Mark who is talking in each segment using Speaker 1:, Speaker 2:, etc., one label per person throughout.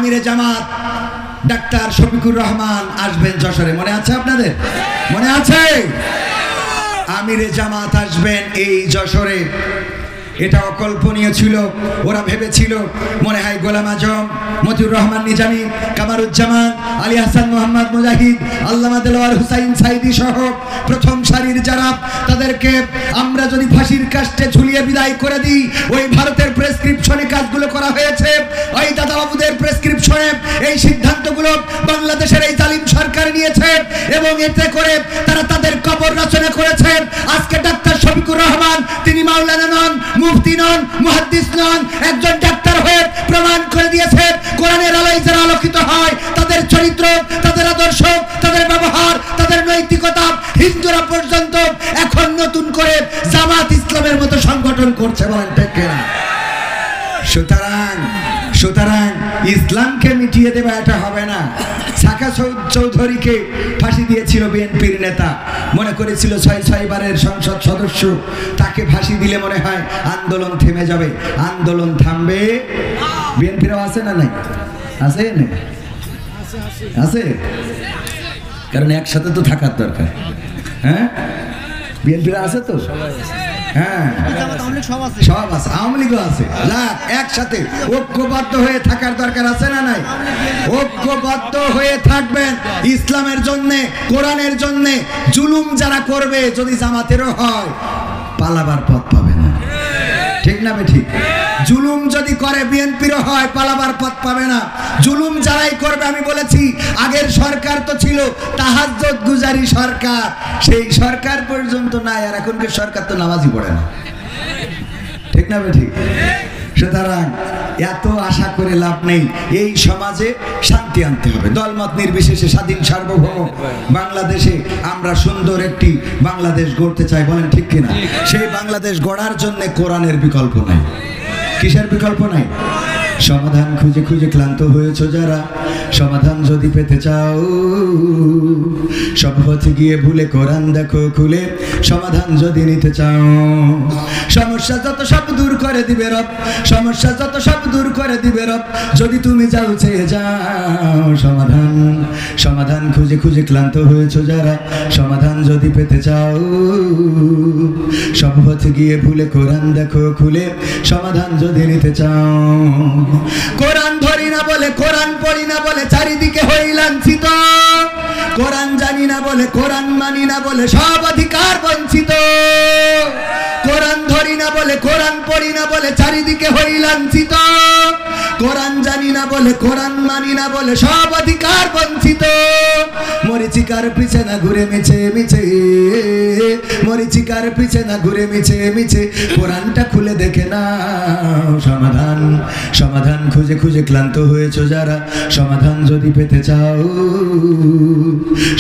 Speaker 1: আমিরে জামাত ডাক্তার শফিকুর রহমান আসবেন যশোরে, মনে আছে আপনাদের? মনে আছে? আমিরে জামাত আসবেন এই যশোরে। এটা অকল্পনীয় ছিল। ওরা ভেবেছিল মনে হয় গোলাম আজম, মতিউর রহমান নিজামী, কামারুজ্জামান, আলী হাসান মোহাম্মদ মুজাহিদ, আল্লামা দেলোয়ার হুসাইন সাইদি সহ প্রথম সারির যারা, তাদেরকে আমরা যদি ফাঁসির কাস্টে ঝুলিয়ে বিদায় করে দিই, ওই ভারতের প্রেসক্রিপশনে কাজগুলো করা হয়েছে, ওই দাদাবাবুদের প্রেসক্রিপশনে এই সিদ্ধান্তগুলো বাংলাদেশের এই জালিম সরকার নিয়েছে এবং এতে করে তারা তাদের কবর রচনা করেছে। আজকে ডাক্তার শফিকুর রহমান তিনি মাওলানা নন, মুফতি নন, মুহাদ্দিস নন, একজন ডাক্তার হয়ে প্রমাণ করে দিয়েছে কোরআনের আলোয় যারা আলোকিত হয়, তাদের চরিত্র, তাদের আদর্শ, তাদের ব্যবহার, তাদের নৈতিকতা হিন্দুরা পর্যন্ত এখন নতুন করে জামাত ইসলামের মতো সংগঠন করছে, বলেন ঠিক কিনা? সুতরাং ইসলামকে মিটিয়ে দেবে এটা হবে না। সাকা চৌধুরীকে ফাঁসি দিয়েছিল বিএনপির নেতা, মনে করেছিল ৬ বারের সংসদ সদস্য, তাকে ফাঁসি দিলে মনে হয় আন্দোলন থেমে যাবে। আন্দোলন থামবে? বিএনপিরাও আছে না? নাই আছে? নেই আছে, কারণ একসাথে তো থাকার দরকার। হ্যাঁ, বিএনপিরা আছে তো, হ্যাঁ সব আছে, আওয়ামী লীগও আছে, একসাথে ঐক্যবদ্ধ হয়ে থাকার দরকার আছে না নাই? ঐক্যবদ্ধ হয়ে থাকবেন ইসলামের জন্য, কোরআনের জন্য। জুলুম যারা করবে যদি জামাতেরও হয়, পালাবার পথ পাবে না, ঠিক না ঠিক? জুলুম যদি করে বিএনপিরও হয়, পালাবার পথ পাবে না। জুলুম যারাই করবে, আমি বলেছি আগের সরকার তো ছিল তাহাজ্জুদ গুজারি সরকার, সেই সরকার পর্যন্ত নাই, আর এখনকার সরকার তো নামাজই পড়ে না, ঠিক না ঠিক? সুতরাং এত আশা করে লাভ নেই। এই সমাজে শান্তি আনতে হবে, দলমত নির্বিশেষে স্বাধীন সার্বভৌম বাংলাদেশে আমরা সুন্দর একটি বাংলাদেশ গড়তে চাই, বলেন ঠিক কিনা? সেই বাংলাদেশ গড়ার জন্য কোরআনের বিকল্প নাই। কিসের বিকল্প নাই? সমাধান খুঁজে খুঁজে ক্লান্ত হয়েছো যারা, সমাধান যদি পেতে চাও, সব পথে গিয়ে ভুলে কোরআন দেখো খুলে, সমাধান যদি নিতে চাও। সমস্যা যত সব দূর করে দিবে রব, সমস্যা যত সব দূর করে দিবে রব, যদি তুমি যাও চেয়ে যাও। সমাধান খুঁজে খুঁজে ক্লান্ত হয়েছো যারা, সমাধান যদি পেতে চাও, সব পথে গিয়ে ভুলে কোরআন দেখো খুলে, সমাধান যদি নিতে চাও। কোরআন ধরি না বলে, কোরআন পড়ি না বলে চারিদিকে হই লাঞ্ছিত, কোরআন জানি না বলে, কোরআন মানি না বলে সব অধিকার বঞ্চিত। কোরআন ধরি না বলে, কোরআন পড়ি না বলে চারিদিকে হই লাঞ্ছিত, কোরআন জানি না বলে, কোরআন মানি না বলে সব অধিকার বঞ্চিত। মরিচিকার পিছে না ঘুরে মিছে মিছে, মরিচিকার পিছে না ঘুরে মিছে মিছে, কোরআনটা খুলে দেখে না। সমাধান খুঁজে খুঁজে ক্লান্ত হয়েছো যারা, সমাধান যদি পেতে চাও,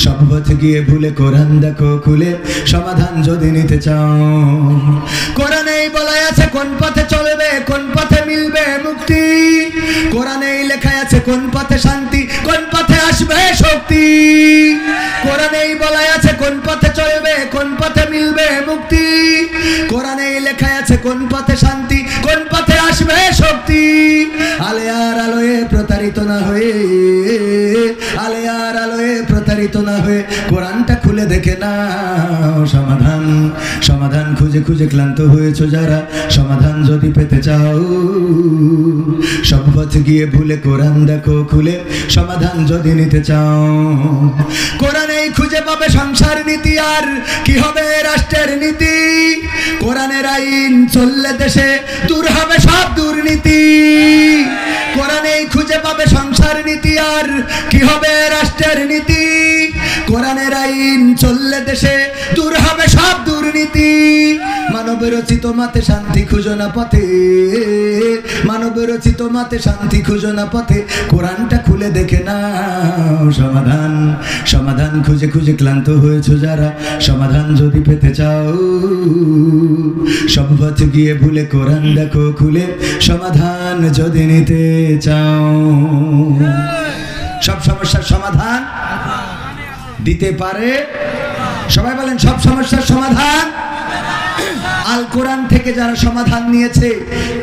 Speaker 1: সব পথে গিয়ে ভুলে কোরআন দেখো খুলে, সমাধান যদি নিতে চাও। কোরআনেই বলা আছে কোন পথে চলবে, কোন পথে মিলবে মুক্তি, কোরআনেই লেখা আছে কোন পথে শান্তি, কোন পথে আসবে শক্তি। কোরআনেই বলা আছে কোন পথে চলবে, কোন পথে মিলবে মুক্তি, কোরআনেই লেখা আছে কোন পথে শান্তি, কোন পথে আসবে শক্তি। আলে আর আলোয় প্রতারিত না হয়ে, আলে আর আলোয় প্রতারিত না হয়ে, কোরআনটা খুলে দেখে না। সমাধান খুঁজে খুঁজে ক্লান্ত হয়েছো যারা, সমাধান যদি পেতে চাও, সব পথে গিয়ে ভুলে কোরআন দেখো খুলে, সমাধান যদি নিতে চাও। কোরআনেই খুঁজে পাবে সংসার নীতি, আর কি হবে রাষ্ট্রের নীতি, কোরআনের আইন চললে দেশে দূর হবে সব দুর্নীতি। কোরআনেই খুঁজে পাবে সংসার নীতি, আর কি হবে রাষ্ট্রের নীতি, কোরআনের আইন চললে দেশে দূর হবে সব দুর্নীতি। মানব রচিত মাতে শান্তি খুঁজো না পথে, মানব রচিত মাতে শান্তি খুঁজো না পথে, কোরআনটা খুলে দেখে না। সমাধান খুঁজে খুঁজে ক্লান্ত হয়েছো যারা, সমাধান যদি পেতে চাও, সব পথে গিয়ে ভুলে কোরআন দেখো খুলে, সমাধান যদি নিতে চাও। সব সমস্যার সমাধান দিতে পারে, সবাই বলেন সব সমস্যার সমাধান আল কোরআন থেকে যারা সমাধান নিয়েছে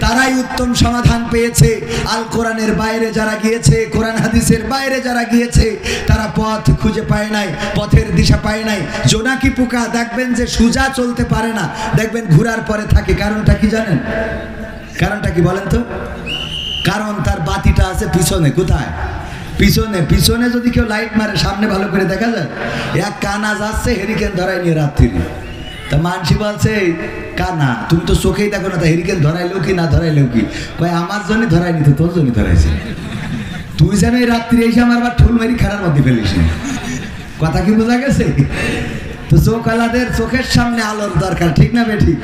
Speaker 1: তারাই উত্তম সমাধান পেয়েছে। আল কোরআনের বাইরে যারা গিয়েছে, কোরআন হাদিসের বাইরে যারা গিয়েছে, তারা পথ খুঁজে পায় নাই, পথের দিশা পায় নাই। জোনাকি পোকা দেখবেন যে সোজা চলতে পারে না, দেখবেন ঘোরার পরে থাকে। কারণটা কি জানেন? কারণটা কি বলেন তো? কারণ তার বাতিটা আছে পিছনে। কোথায়? পিছনে। পিছনে যদি কেউ লাইট মারে, সামনে ভালো করে দেখা যায়। এক কানা যাচ্ছে হেরিকেন ধরাই নিয়ে রাত্রি, তা মানসি বলছে কানা তুমি তো চোখেই দেখো না, তা হেরিকেন ধরাইলেও কি না ধরাইলেও কি? কয় আমার জন্য ধরাইনি তো, তোর জন্য ধরাইছে। তুই যেন এই রাত্রি এসে আমার আবার ঠুল মারি খেলার মধ্যে ফেলিস। কথা কি বোঝা গেছে? তো চোখালাদের চোখের সামনে আলোর দরকার, ঠিক না বেঠি?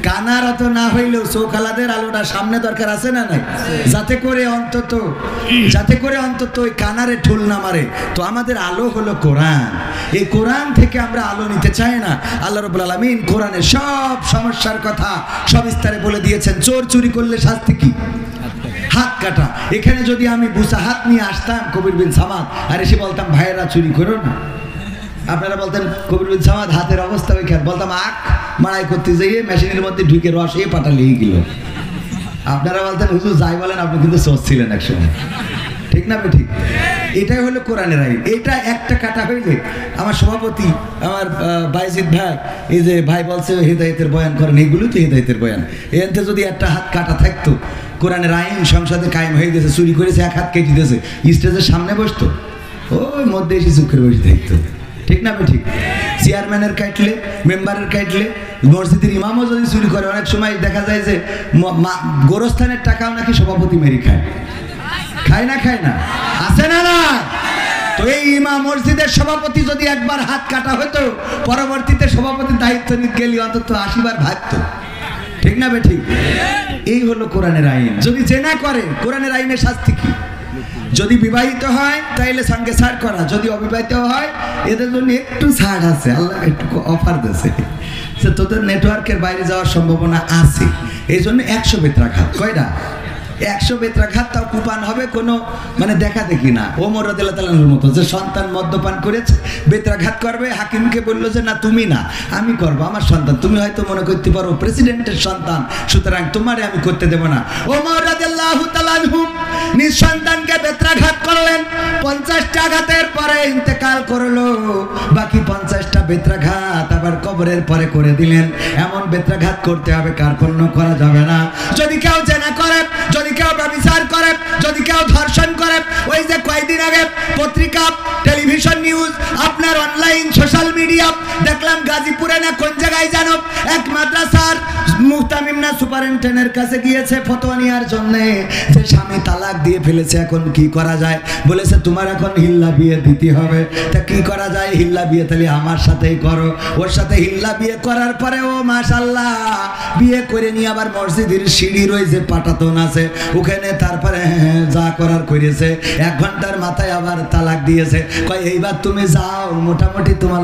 Speaker 1: কানার অত না হইলেও চোখালাদের আলোটা সামনে দরকার আছে না নাই? যাতে করে অন্তত ওই কানারে ঠুল না মারে। তো আমাদের আলো হলো কোরআন। এই কোরআন থেকে আমরা আলো নিতে চাই না। আল্লাহ রাব্বুল আলামিন কোরআনের সব সমস্যার কথা সবিস্তারে বলে দিয়েছেন। চোর চুরি করলে শাস্তি কি? হাত কাটা। এখানে যদি আমি বুসা হাত নিয়ে আসতাম কবির বিন সামাদ, আর এসে বলতাম ভাইয়েরা চুরি করো না, আপনারা বলতেন কবির বিন সামাদ হাতের অবস্থা ওইখানে, বলতাম আখ মাড়াই করতে যেয়ে মেশিনের মধ্যে ঢুকে রস এ পাটা লেগে গেল। আপনারা বলতেন হুজুর যাই বলেন, আপনি কিন্তু সোচ ছিলেন একসময়, ঠিক না ঠিক? এটাই হলো কোরআনের আইন। এটা একটা কাটা হইলে আমার সভাপতি আমার বাইজিদ ভাই, এই যে ভাই বলছে হেদায়েতের বয়ান করেন, এগুলো তো হেদায়েতের বয়ান। এতে যদি একটা হাত কাটা থাকতো, কোরআনের আইন সংসদে কায়েম হয়ে গেছে, চুরি করেছে এক হাত কেটে দিয়েছে, স্টেজের সামনে বসতো, ওই মধ্যে এসে চুপ করে বসে থাকতো, ঠিক না ঠিক? চেয়ারম্যানের কাটলে, মেম্বারের কাটলে, মসজিদের ইমামও যদি চুরি করে, অনেক সময় দেখা যায় যে গোরস্থানের টাকাও নাকি সভাপতি মেরি খায়। খায় না? খায় না? আছে না না? তো এই ইমাম মসজিদের সভাপতি যদি একবার হাত কাটা হতো, পরবর্তীতে সভাপতির দায়িত্ব নিতে গেলে অন্তত 80 বার ভাগতো, ঠিক না ঠিক? এই হলো কোরআনের আইন। যদি জেনা করে, কোরআনের আইনের শাস্তি কি? যদি বিবাহিত হয় তাইলে সঙ্গে ছাড় করা, যদি অবিবাহিত হয় এদের জন্য একটু ছাড় আছে, আল্লাহ একটু অফার দিয়েছে। তোদের নেটওয়ার্কের বাইরে যাওয়ার সম্ভাবনা আছে, এই জন্য 100 বেত্রাঘাত। কয়টা? 100 বেত্রাঘাত। তাও কুপান হবে কোনো মানে দেখা দেখি না। ওমর রাদিয়াল্লাহু তাআলার মতো যে সন্তান মদ্যপান করেছে, বেত্রাঘাত করবে, হাকিমকে বললো যে না তুমি না, আমি করবো, আমার সন্তান। তুমি হয়তো মনে করতে পারো প্রেসিডেন্টের সন্তান, সুতরাং তোমারে আমি করতে দেব না। ওমর রাদিয়াল্লাহু তাআলা নিজ সন্তানকে বেত্রাঘাত করলেন। 50টা আঘাতের পরে ইন্তেকাল করলো, বাকি 50টা বেত্রাঘাত আবার কবরের পরে করে দিলেন। এমন বেত্রাঘাত করতে হবে, কার্পণ্য করা যাবে না। যদি কেউ জেনা করে, যদি কেউ ব্যভিচার করে, যদি কেউ ধর্ষণ করে, ওই যে কয়েকদিন আগে পত্রিকা, টেলিভিশন নিউজ, আপনার অনলাইন সোশ্যাল মিডিয়া দেখলাম গাজীপুরে না কোন জায়গায় জানো, এক মাদ্রাসার মুহতামিম না সুপারিনটেন্ডেন্টের কাছে গিয়েছে ফতোয়া নেওয়ার জন্য যে স্বামী তালাক দিয়ে ফেলেছে, এখন কি করা যায়? বলেছে তোমার এখন হিল্লা বিয়ে দিতে হবে। তা কি করা যায়? হিল্লা বিয়ে তাহলে আমার সাথেই করো। ওর সাথে হিল্লা বিয়ে করার পরে ও মাশাআল্লাহ বিয়ে করে নিয়ে আবার মসজিদের সিঁড়ি রয়েছে, পাটাতন আছে ওখানে, তারপরে যা করার করেছে, 1 ঘন্টার মাথায় আবার তালাক দিয়েছে। কয় এইবার তুমি যাও, মোটামুটি তোমার